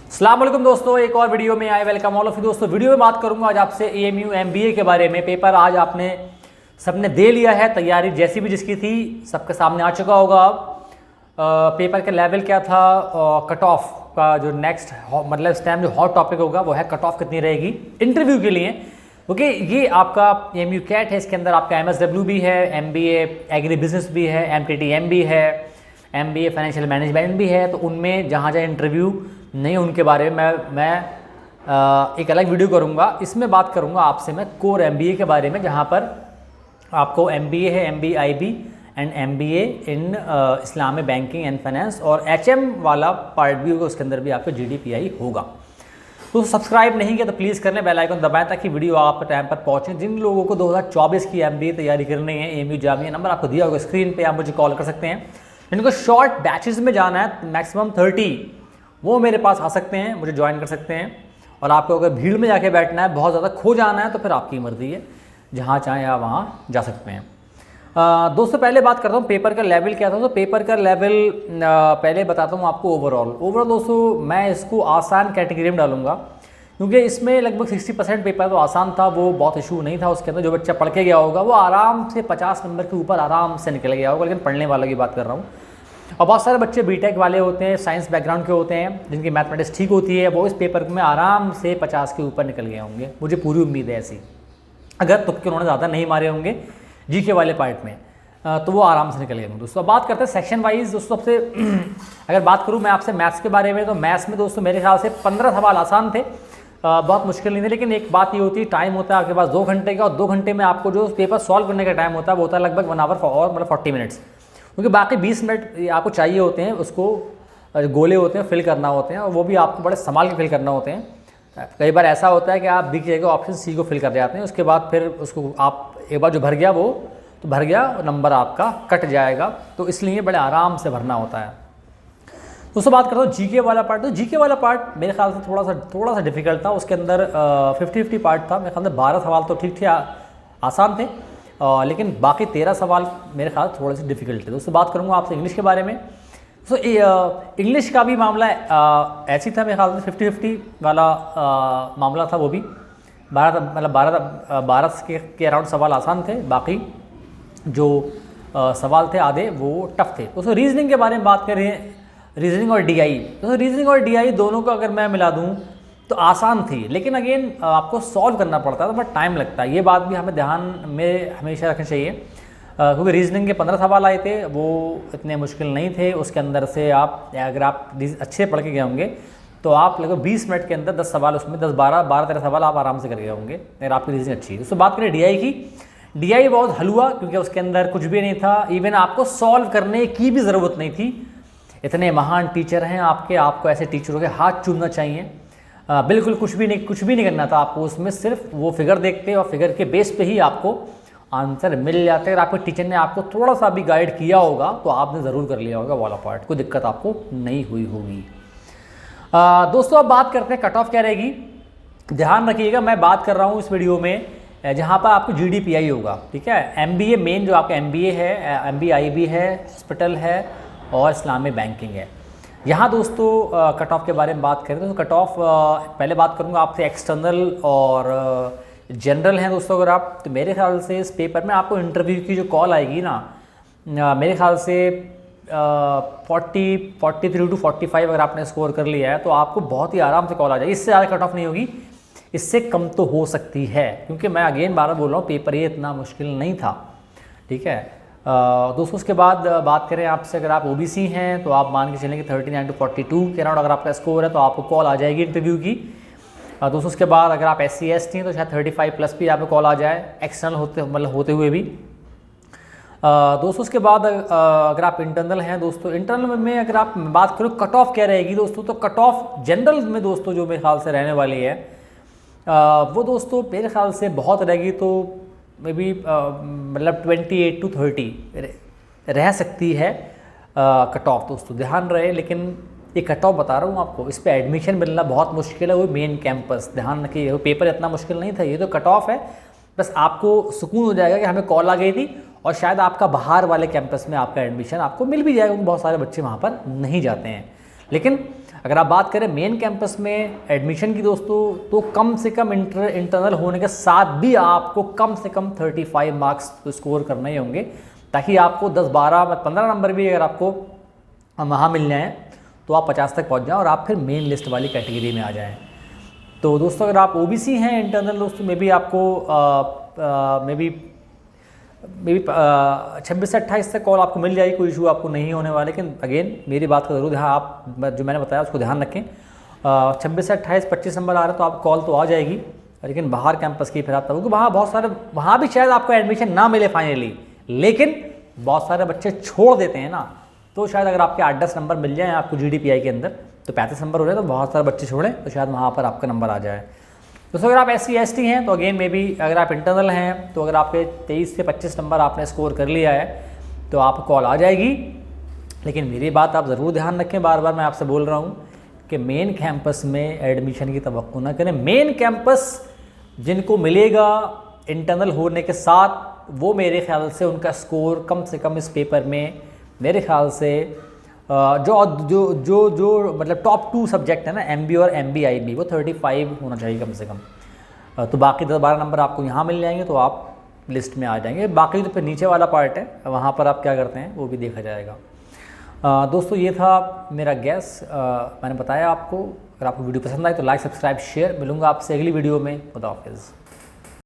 अस्सलाम वालेकुम दोस्तों, एक और वीडियो में आए वेलकम ऑल ऑफ यू। दोस्तों वीडियो में बात करूंगा आज आपसे एएमयू एमबीए के बारे में। पेपर आज आपने सबने दे लिया है, तैयारी जैसी भी जिसकी थी सबके सामने आ चुका होगा। पेपर का लेवल क्या था, कट ऑफ का जो नेक्स्ट मतलब इस टाइम जो हॉट टॉपिक होगा वो है कट ऑफ कितनी रहेगी इंटरव्यू के लिए। ओके, ये आपका एएमयू कैट है, इसके अंदर आपका एमएसडब्ल्यू भी है, एमबीए एग्री बिजनेस भी है, एमटीटीएम भी है, एमबीए फाइनेंशियल मैनेजमेंट भी है। तो उनमें जहाँ जहाँ इंटरव्यू नहीं उनके बारे में मैं एक अलग वीडियो करूँगा। इसमें बात करूँगा आपसे मैं कोर एमबीए के बारे में, जहाँ पर आपको एमबीए है, MBIB and MBA in Islamic banking and finance, और एचएम वाला पार्ट भी होगा, उसके अंदर भी आपका जीडीपीआई होगा। तो सब्सक्राइब नहीं किया तो प्लीज़ कर लें, बेल आइकन दबाएं ताकि वीडियो आप टाइम पर पहुँचे। जिन लोगों को 2024 की एमबीए तैयारी करनी है, एएमयू जामिया नंबर आपको दिया होगा स्क्रीन पे, आप मुझे कॉल कर सकते हैं। जिनको शॉर्ट बैचेस में जाना है मैक्सिमम 30, वो मेरे पास आ सकते हैं, मुझे ज्वाइन कर सकते हैं। और आपको अगर भीड़ में जाके बैठना है, बहुत ज़्यादा खो जाना है, तो फिर आपकी मर्ज़ी है, जहाँ चाहें आप वहाँ जा सकते हैं। दोस्तों पहले बात करता हूँ पेपर का लेवल क्या था। तो पेपर का लेवल पहले बताता हूँ आपको ओवरऑल दोस्तों मैं इसको आसान कैटेगरी में डालूंगा, क्योंकि इसमें लगभग 60% पेपर तो आसान था, वो बहुत इशू नहीं था। उसके अंदर जो बच्चा पढ़ के गया होगा वो आराम से 50 नंबर के ऊपर आराम से निकल गया होगा, लेकिन पढ़ने वालों की बात कर रहा हूँ। और बहुत सारे बच्चे बीटेक वाले होते हैं, साइंस बैकग्राउंड के होते हैं, जिनकी मैथमेटिक्स ठीक होती है, वो इस पेपर में आराम से 50 के ऊपर निकल गए होंगे, मुझे पूरी उम्मीद है ऐसी। अगर तुक्के उन्होंने ज़्यादा नहीं मारे होंगे जीके वाले पार्ट में, तो वो आराम से निकल गए होंगे। दोस्तों बात करते हैं सेक्शन वाइज। दोस्तों सबसे अगर बात करूँ मैं आपसे मैथ्स के बारे में, तो मैथ्स में दोस्तों मेरे ख्याल से 15 सवाल आसान थे, बहुत मुश्किल नहीं थे। लेकिन एक बात ये होती है, टाइम होता है आपके पास 2 घंटे का, और 2 घंटे में आपको जो पेपर सॉल्व करने का टाइम होता है वो होता है लगभग 1 आवर और मतलब 40 मिनट्स, क्योंकि बाकी 20 मिनट आपको चाहिए होते हैं, उसको गोले होते हैं फिल करना होते हैं, और वो भी आपको बड़े संभाल के फिल करना होते हैं। कई बार ऐसा होता है कि आप दिख जाएगा ऑप्शन सी को फिल कर जाते हैं, उसके बाद फिर उसको आप एक बार जो भर गया वो तो भर गया, नंबर आपका कट जाएगा, तो इसलिए बड़े आराम से भरना होता है। दोस्तों बात करता हूँ जीके वाला पार्ट। तो जीके वाला पार्ट मेरे ख्याल से थोड़ा सा डिफिकल्ट था। उसके अंदर 50-50 पार्ट था। मेरे ख्याल से 12 सवाल तो ठीक थे, आसान थे, लेकिन बाकी 13 सवाल मेरे ख्याल थोड़े से डिफिकल्ट थे। दोस्तों बात करूँगा आपसे इंग्लिश के बारे में। तो इंग्लिश का भी मामला ऐसी था, मेरे ख्याल से 50-50 वाला मामला था। वो भी 12 के अराउंड सवाल आसान थे, बाकी जो सवाल थे आधे वो टफ थे। दोस्तों रीजनिंग के बारे में बात करें, रीजनिंग और डीआई, तो रीजनिंग और डीआई दोनों को अगर मैं मिला दूं तो आसान थी, लेकिन अगेन आपको सॉल्व करना पड़ता है, तो बट टाइम लगता है। ये बात भी हमें ध्यान में हमेशा रखनी चाहिए, क्योंकि रीजनिंग के 15 सवाल आए थे, वो इतने मुश्किल नहीं थे। उसके अंदर से आप अगर आप अच्छे पढ़ के गए होंगे तो आप लगभग 20 मिनट के अंदर 10 सवाल, उसमें 12-13 सवाल आप आराम से कर गए होंगे अगर आपकी रीजनिंग अच्छी है। तो बात करें डीआई की, डीआई बहुत हलवा, क्योंकि उसके अंदर कुछ भी नहीं था, इवन आपको सॉल्व करने की भी ज़रूरत नहीं थी। इतने महान टीचर हैं आपके, आपको ऐसे टीचरों के हाथ चूमना चाहिए। बिल्कुल कुछ भी नहीं करना था आपको उसमें, सिर्फ वो फिगर देखते और फिगर के बेस पे ही आपको आंसर मिल जाते। अगर आपके टीचर ने आपको थोड़ा सा भी गाइड किया होगा तो आपने ज़रूर कर लिया होगा वाला पार्ट, कोई दिक्कत आपको नहीं हुई होगी। दोस्तों अब बात करते हैं कट ऑफ क्या रहेगी। ध्यान रखिएगा, मैं बात कर रहा हूँ इस वीडियो में जहाँ पर आपको जीडीपीआई होगा, ठीक है। एमबीए मेन जो आपका एमबीए है, एमबीआईबी है, हॉस्पिटल है और इस्लामिक बैंकिंग है। यहाँ दोस्तों कट ऑफ के बारे में बात करें तो कट ऑफ पहले बात करूँगा आपसे एक्सटर्नल और जनरल हैं। दोस्तों अगर आप, तो मेरे ख्याल से इस पेपर में आपको इंटरव्यू की जो कॉल आएगी ना, मेरे ख्याल से 43 to 45 अगर आपने स्कोर कर लिया है तो आपको बहुत ही आराम से कॉल आ जाएगी। इससे ज़्यादा कट ऑफ नहीं होगी, इससे कम तो हो सकती है, क्योंकि मैं अगेन बार बोल रहा हूँ पेपर ये इतना मुश्किल नहीं था, ठीक है। दोस्तों उसके बाद बात करें आपसे, अगर आप ओबीसी हैं तो आप मान के चलें कि 39 to 42 के अराउंड अगर आपका स्कोर है तो आपको कॉल आ जाएगी इंटरव्यू की। दोस्तों उसके बाद अगर आप SC/ST हैं तो शायद 35+ भी आपको कॉल आ जाए, एक्सटर्नल होते हुए भी। दोस्तों उसके बाद अगर आप इंटरनल हैं, दोस्तों इंटरनल में अगर आप बात करो कट ऑफ क्या रहेगी दोस्तों, तो कट ऑफ जनरल में दोस्तों जो मेरे ख्याल से रहने वाली है वो दोस्तों मेरे ख्याल से बहुत रहेगी, तो मे बी मतलब 28 to 30 रह सकती है कट ऑफ। दोस्तों ध्यान रहे, लेकिन ये कट ऑफ बता रहा हूँ आपको, इस पर एडमिशन मिलना बहुत मुश्किल है, वो मेन कैंपस। ध्यान रखिए, वो पेपर इतना मुश्किल नहीं था, ये तो कट ऑफ है। बस आपको सुकून हो जाएगा कि हमें कॉल आ गई थी, और शायद आपका बाहर वाले कैंपस में आपका एडमिशन आपको मिल भी जाएगा, बहुत सारे बच्चे वहाँ पर नहीं जाते हैं। लेकिन अगर आप बात करें मेन कैंपस में एडमिशन की दोस्तों, तो कम से कम इंटरनल होने के साथ भी आपको कम से कम 35 मार्क्स तो स्कोर करने ही होंगे, ताकि आपको 10, 12, 15 नंबर भी अगर आपको वहाँ मिल जाएँ तो आप 50 तक पहुँच जाएँ और आप फिर मेन लिस्ट वाली कैटेगरी में आ जाएँ। तो दोस्तों अगर आप ओबीसी हैं इंटरनल दोस्तों, में भी आपको मे बी 26 से 28 तक कॉल आपको मिल जाएगी, कोई इशू आपको नहीं होने वाला। लेकिन अगेन मेरी बात का ज़रूर ध्यान, आप जो मैंने बताया उसको ध्यान रखें। 26 से 28, 25 नंबर आ रहे हैं तो आप कॉल तो आ जाएगी, लेकिन बाहर कैंपस की फिर आप, क्योंकि वहाँ बहुत सारे, वहाँ भी शायद आपको एडमिशन ना मिले फाइनली, लेकिन बहुत सारे बच्चे छोड़ देते हैं ना, तो शायद अगर आपके 8-10 नंबर मिल जाएँ आपको GDPI के अंदर, तो 35 नंबर हो रहे हैं, तो बहुत सारे बच्चे छोड़ें तो शायद वहाँ पर आपका नंबर आ जाए। दोस्तों अगर आप SC/ST हैं तो अगेन मे बी, अगर आप इंटरनल हैं तो अगर आपके 23 से 25 नंबर आपने स्कोर कर लिया है तो आपको कॉल आ जाएगी। लेकिन मेरी बात आप ज़रूर ध्यान रखें, बार बार मैं आपसे बोल रहा हूँ कि मेन कैंपस में एडमिशन की तवक्को ना करें। मेन कैंपस जिनको मिलेगा इंटरनल होने के साथ, वो मेरे ख्याल से उनका स्कोर कम से कम इस पेपर में मेरे ख्याल से जो जो जो जो मतलब टॉप 2 सब्जेक्ट है ना, MB और MB/IB, वो 35 होना चाहिए कम से कम। तो बाकी 10-12 नंबर आपको यहाँ मिल जाएंगे तो आप लिस्ट में आ जाएंगे। बाकी तो फिर नीचे वाला पार्ट है, वहाँ पर आप क्या करते हैं वो भी देखा जाएगा। दोस्तों ये था मेरा गैस, मैंने बताया आपको। अगर आपको वीडियो पसंद आए तो लाइक, सब्सक्राइब, शेयर। मिलूंगा आपसे अगली वीडियो में। खुदा हाफिज़।